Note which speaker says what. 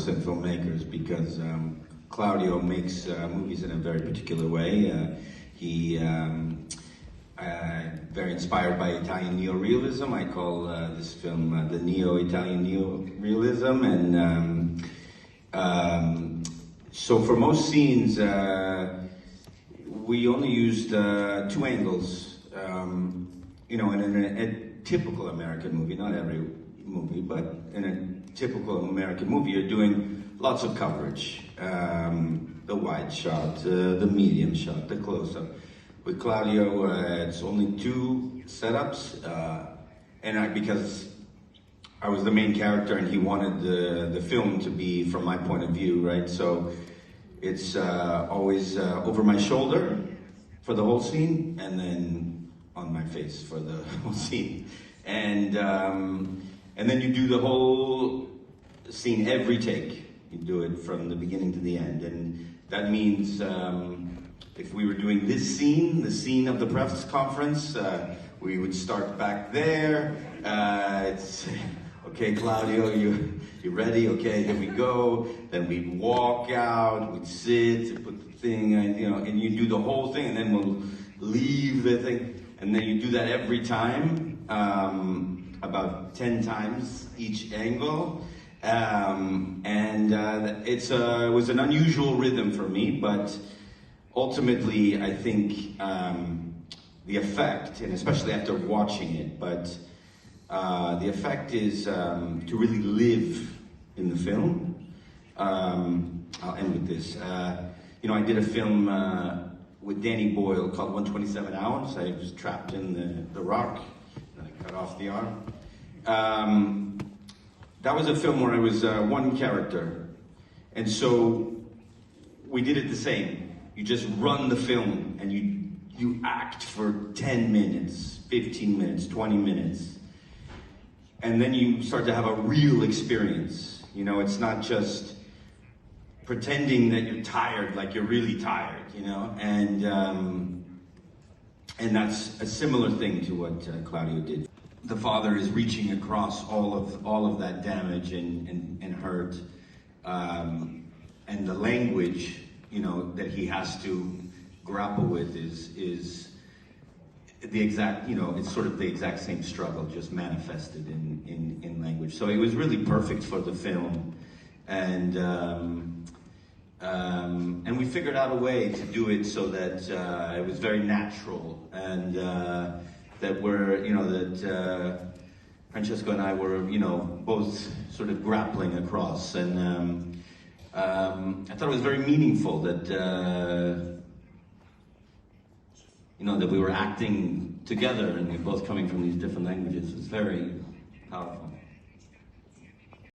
Speaker 1: 100% filmmakers because Claudio makes movies in a very particular way. He very inspired by Italian neorealism. I call this film the Italian neorealism, and so for most scenes we only used 2 angles. You know, in a typical American movie, not every movie, but in a typical American movie, you're doing lots of coverage. The wide shot, the medium shot, the close-up. With Claudio, it's only 2 setups, and because I was the main character and he wanted the film to be from my point of view, right? So it's always over my shoulder for the whole scene, and then on my face for the whole scene. And then you do the whole scene every take. You do it from the beginning to the end, and that means if we were doing this scene, the scene of the press conference, we would start back there. It's okay, Claudio, you ready? Okay, here we go. Then we'd walk out, we'd sit, put the thing, and you do the whole thing, and then we'll leave the thing, and then you do that every time, about 10 times each angle. It was an unusual rhythm for me, but ultimately I think the effect, and especially after watching it, but the effect is to really live in the film. I'll end with this. I did a film with Danny Boyle called 127 Hours. I was trapped in the rock, and I cut off the arm. That was a film where I was one character, and so we did it the same. You just run the film, and you act for 10 minutes, 15 minutes, 20 minutes, and then you start to have a real experience. It's not just pretending that you're tired, like you're really tired, and that's a similar thing to what Claudio did. The father is reaching across all of that damage and hurt, and the language, that he has to grapple with is the exact, it's sort of the exact same struggle, just manifested in language. So it was really perfect for the film, and we figured out a way to do it so that it was very natural, and that Francesco and I were, both sort of grappling across, and I thought it was very meaningful that that we were acting together and we're both coming from these different languages. It's very powerful.